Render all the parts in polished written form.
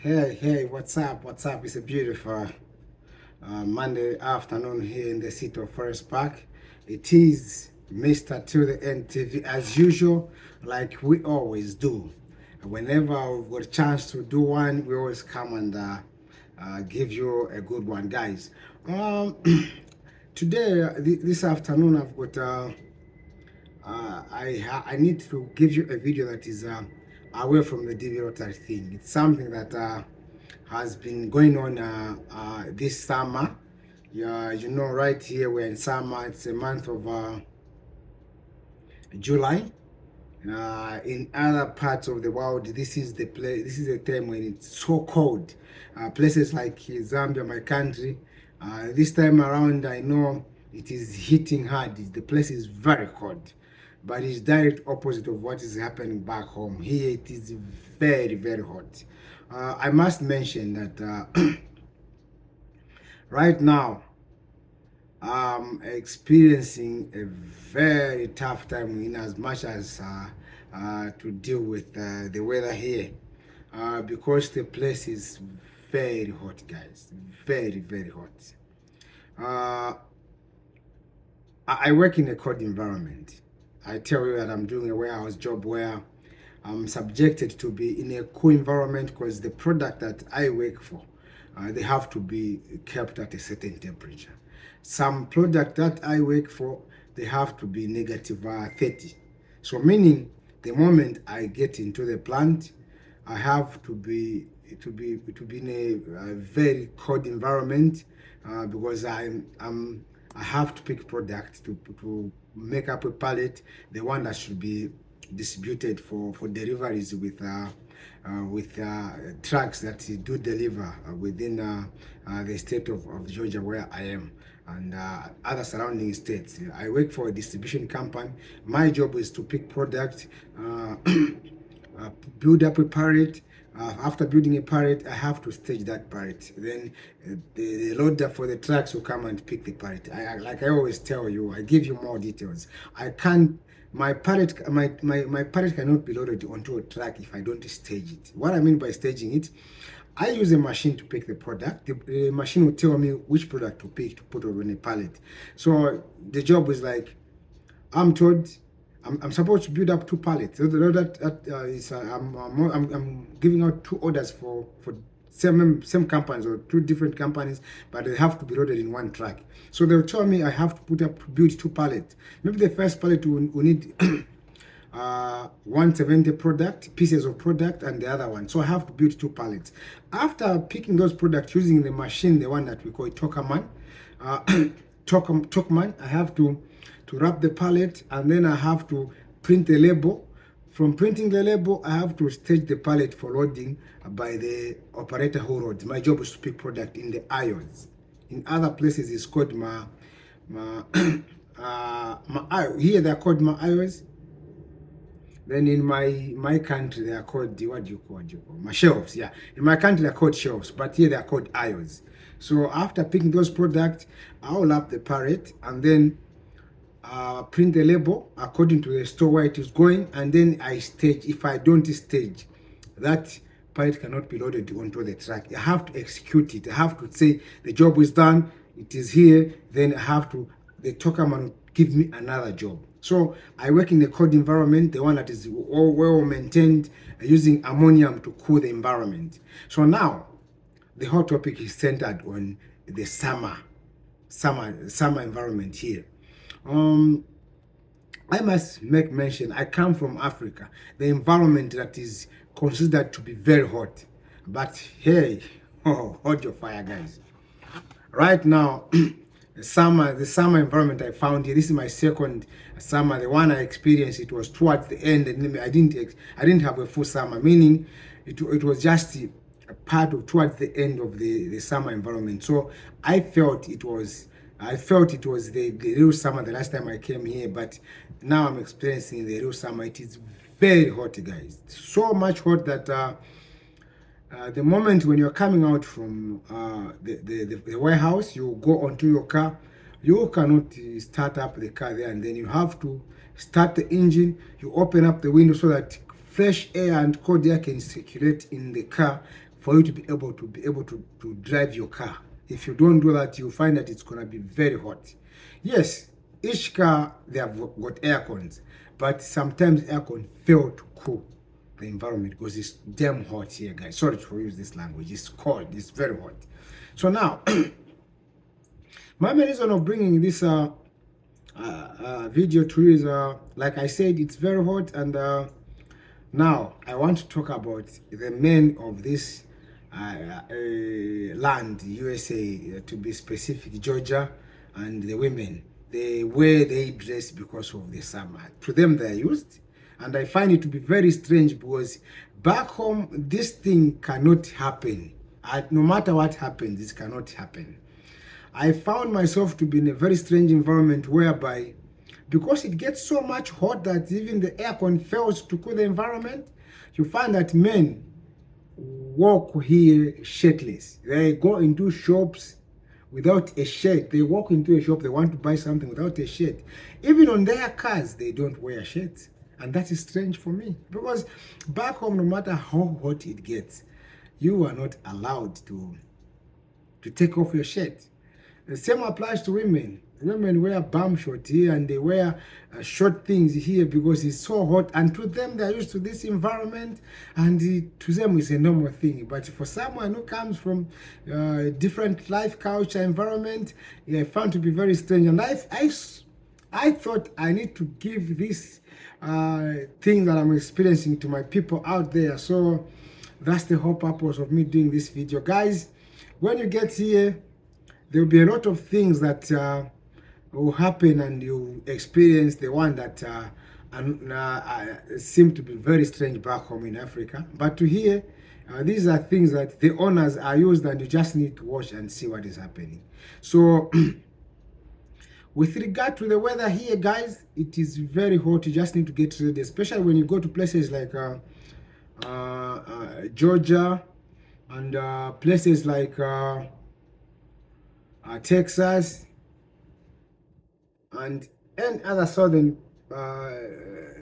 Hey, what's up? What's up? It's a beautiful Monday afternoon here in the city of Forest Park. It is Mr. To the End TV as usual, like we always do. Whenever we've got a chance to do one, we always come and give you a good one, guys. Um, Today, this afternoon, I've got I need to give you a video that is away from the DV Rotary thing. It's something that has been going on this summer. Yeah, right here we're in summer. It's a month of July. In other parts of the world, this is the place. This is a time when it's so cold. Places like Zambia, my country, this time around, I know it is hitting hard. The place is very cold, but it's direct opposite of what is happening back home. Here, it is very, very hot. I must mention that right now, I'm experiencing a very tough time in as much as to deal with the weather here because the place is very hot, guys. Very, very hot. Uh, I work in a cold environment. I tell you that I'm doing a warehouse job where I'm subjected to be in a cool environment because the product that I work for, they have to be kept at a certain temperature. Some product that I work for, they have to be negative 30. So meaning the moment I get into the plant, I have to be in a very cold environment because I have to pick product to make up a pallet, the one that should be distributed for deliveries with trucks that do deliver within the state of Georgia where I am and other surrounding states. I work for a distribution company. My job is to pick product, build up a pallet. After building a pallet, I have to stage that pallet. Then the loader for the trucks will come and pick the pallet. Like I always tell you, I give you more details. I can't. My pallet cannot be loaded onto a truck if I don't stage it. What I mean by staging it, I use a machine to pick the product. The machine will tell me which product to pick to put on a pallet. So the job is like, I'm told I'm supposed to build up two pallets. I'm giving out two orders for same companies or two different companies, but they have to be loaded in one truck. So they'll tell me I have to build two pallets. Maybe the first pallet will need 170 pieces of product, and the other one. So I have to build two pallets. After picking those products using the machine, the one that we call Tokaman, Tokman, I have to wrap the pallet, and then I have to print the label. From printing the label, I have to stage the pallet for loading by the operator who loads. My job is to pick product in the aisles. In other places, it's called here they're called my aisles. Then in my country, they are called, what do you call my shelves? Yeah, in my country, they're called shelves, but here they're called aisles. So after picking those products, I'll wrap the pallet and then print the label according to the store where it is going, and then I stage. If I don't stage, that pallet cannot be loaded onto the truck. I have to execute it. I have to say the job is done, it is here, then I have to, the talker man give me another job. So I work in a cold environment, the one that is well maintained, using ammonium to cool the environment. So now the hot topic is centered on the summer environment here. I must make mention, I come from Africa, the environment that is considered to be very hot. But hey, hold your fire, guys. Right now, the summer environment I found here, this is my second summer. The one I experienced, it was towards the end, and I didn't have a full summer, meaning it was just a part of towards the end of the summer environment. So I felt it was the real summer the last time I came here, but now I'm experiencing the real summer. It is very hot, guys. So much hot that the moment when you're coming out from the warehouse, you go onto your car, you cannot start up the car there, and then you have to start the engine. You open up the window so that fresh air and cold air can circulate in the car for you to be able to drive your car. If you don't do that, you'll find that it's gonna be very hot. Yes, each car they have got air cons, but sometimes aircon fail to cool the environment because it's damn hot here, guys. Sorry to use this language. It's cold. It's very hot. So now, my main reason of bringing this video to you is, like I said, it's very hot, and now I want to talk about the men of this land, USA, to be specific, Georgia, and the women, the way they dress because of the summer. To them, they're used, and I find it to be very strange because back home, this thing cannot happen. No matter what happens, this cannot happen. I found myself to be in a very strange environment whereby, because it gets so much hot that even the aircon fails to cool the environment, you find that men walk here shirtless. They go into shops without a shirt. They walk into a shop, they want to buy something without a shirt. Even on their cars, they don't wear shirts. And that is strange for me, because back home, no matter how hot it gets, you are not allowed to take off your shirt. The same applies to women. Women wear bum short here, and they wear short things here because it's so hot, and to them they're used to this environment, and to them it's a normal thing. But for someone who comes from different life culture environment, I found to be very strange. And I thought I need to give this thing that I'm experiencing to my people out there. So that's the whole purpose of me doing this video, guys. When you get here, there will be a lot of things that will happen, and you experience the one that seem to be very strange back home in Africa. But to here, these are things that the owners are used, and you just need to watch and see what is happening. So with regard to the weather here, guys, it is very hot. You just need to get ready, especially when you go to places like Georgia and places like Texas and other southern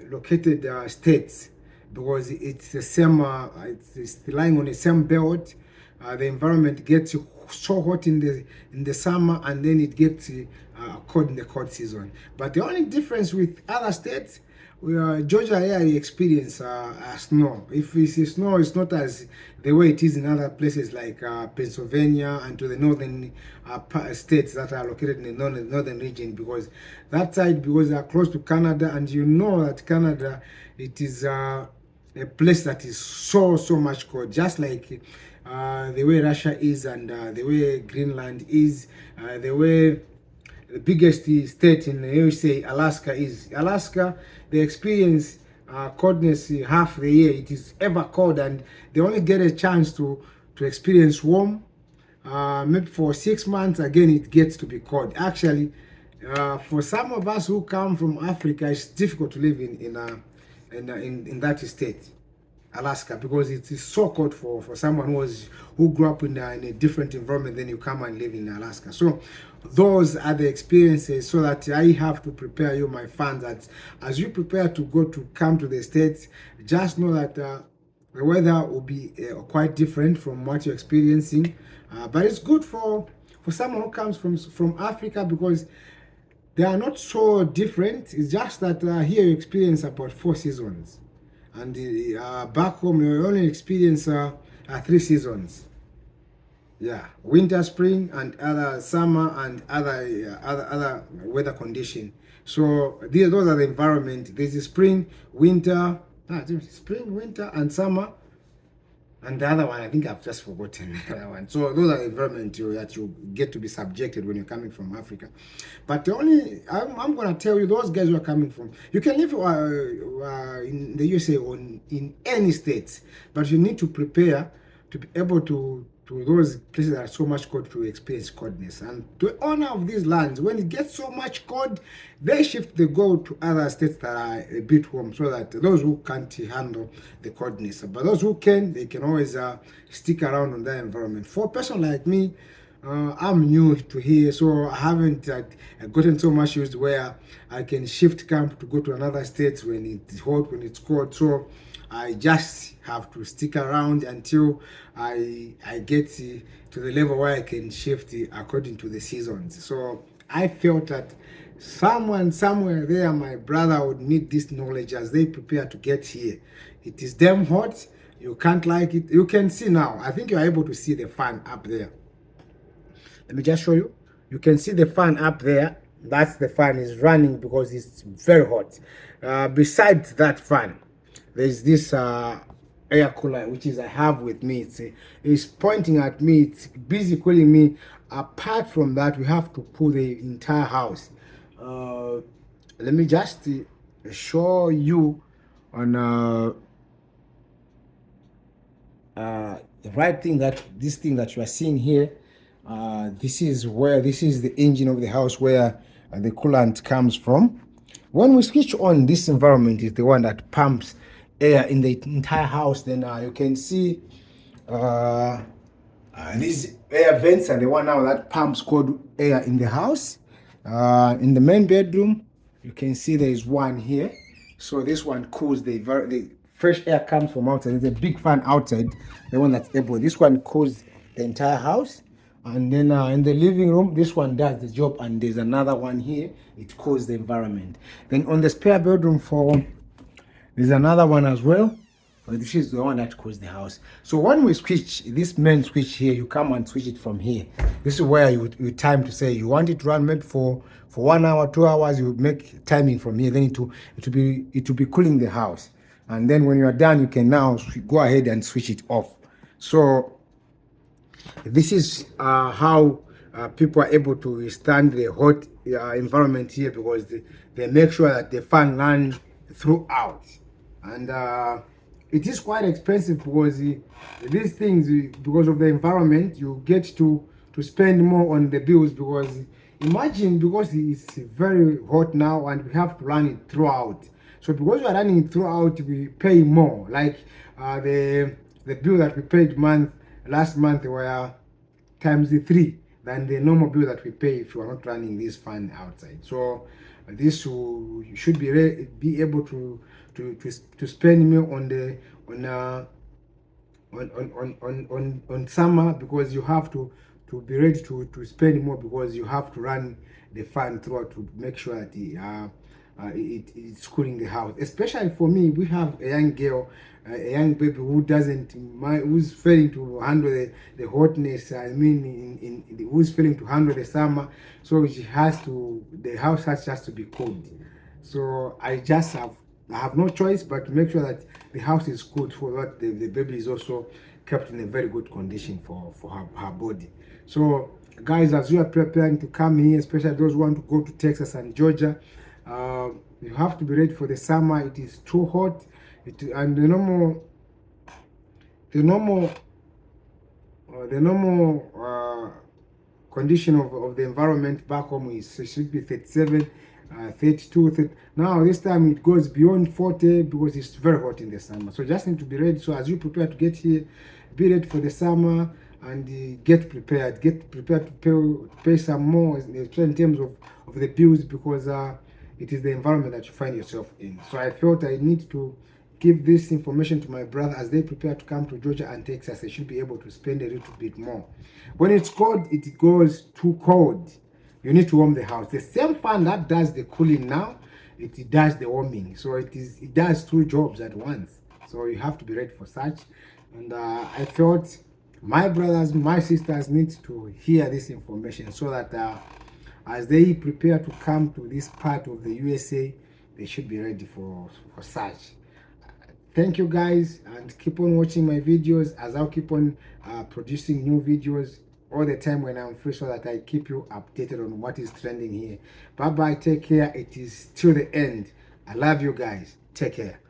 located states, because it's the same, it's lying on the same belt. The environment gets so hot in the summer, and then it gets cold in the cold season. But the only difference with other states, Georgia here you experience snow. If it's snow, it's not as the way it is in other places like Pennsylvania and to the northern states that are located in the northern region, because that side, because they are close to Canada, and you know that Canada, it is a place that is so much cold, just like the way Russia is, and the way Greenland is, the way the biggest state in the USA, Alaska, is. Alaska, they experience coldness half the year. It is ever cold, and they only get a chance to experience warm maybe for 6 months. Again, it gets to be cold. Actually, for some of us who come from Africa, it's difficult to live in that state, Alaska, because it is so cold for someone who grew up in a different environment. Then you come and live in Alaska. So those are the experiences, so that I have to prepare you, my fans, that as you prepare to come to the States, just know that the weather will be quite different from what you're experiencing, but it's good for someone who comes from Africa, because they are not so different. It's just that here you experience about 4 seasons, and back home you only experience 3 seasons. Yeah, winter, spring, and other summer, and other weather condition. So those are the environment. There's a spring, winter, and summer, and the other one I think I've just forgotten the other one. So those are the environment that you get to be subjected when you're coming from Africa. But the only I'm gonna tell you, those guys who are coming from, you can live in the USA or in any states, but you need to prepare to be able to those places that are so much cold to experience coldness. And the owner of these lands, when it gets so much cold, they go to other states that are a bit warm, so that those who can't handle the coldness, but those who can, they can always stick around in that environment. For a person like me, I'm new to here, so I haven't gotten so much used where I can shift camp to go to another state when it's hot, when it's cold. So I just have to stick around until I get to the level where I can shift according to the seasons. So I felt that someone somewhere there, my brother, would need this knowledge as they prepare to get here. It is damn hot. You can't like it. You can see now. I think you are able to see the fan up there. Let me just show you. You can see the fan up there. That's the fan is running because it's very hot. Besides that fan, there's this air cooler which is I have with me. It's pointing at me. It's busy cooling me. Apart from that, we have to cool the entire house. Let me just show you on the right thing, that this thing that you are seeing here, this is the engine of the house where the coolant comes from. When we switch on, this environment is the one that pumps air in the entire house. Then you can see these air vents are the one now that pumps cold air in the house. In the main bedroom, you can see there is one here. So this one cools the fresh air comes from outside. There's a big fan outside, the one that's able. This one cools the entire house. And then in the living room, this one does the job, and there's another one here. It cools the environment. Then on the spare bedroom floor, there's another one as well. This is the one that cools the house. So when we switch this main switch here, you come and switch it from here. This is where you time to say you want it to run maybe for 1 hour, 2 hours. You make timing from here. Then it will be cooling the house. And then when you are done, you can now go ahead and switch it off. So this is how people are able to withstand the hot environment here, because they make sure that the fan runs throughout. And it is quite expensive because these things, because of the environment, you get to spend more on the bills. Because imagine, because it's very hot now and we have to run it throughout. So because we are running it throughout, we pay more. Like the bill that we paid last month were times 3 than the normal bill that we pay if you are not running this fan outside. So this you should be able to spend more on summer, because you have to be ready to spend more, because you have to run the fan throughout to make sure that it's cooling the house. Especially for me, we have a young girl, a young baby who's failing to handle the hotness. I mean, who's failing to handle the summer. So the house has to be cold. So I have no choice but to make sure that the house is cool, so that the baby is also kept in a very good condition for her body. So guys, as you are preparing to come here, especially those who want to go to Texas and Georgia, you have to be ready for the summer. It is too hot. And the normal condition of the environment back home should be 37, 32. 30. Now this time it goes beyond 40 because it's very hot in the summer. So just need to be ready. So as you prepare to get here, be ready for the summer, and get prepared to pay some more in terms of the bills, because it is the environment that you find yourself in. So I felt I need to give this information to my brother as they prepare to come to Georgia and Texas. They should be able to spend a little bit more. When it's cold, it goes too cold. You need to warm the house. The same fan that does the cooling now, it does the warming. So it does 2 jobs at once. So you have to be ready for such. And I felt my brothers, my sisters need to hear this information, so that as they prepare to come to this part of the USA, they should be ready for such. Thank you guys, and keep on watching my videos as I'll keep on producing new videos all the time when I'm free, so that I keep you updated on what is trending here. Bye bye, take care. It is till the end. I love you guys. Take care.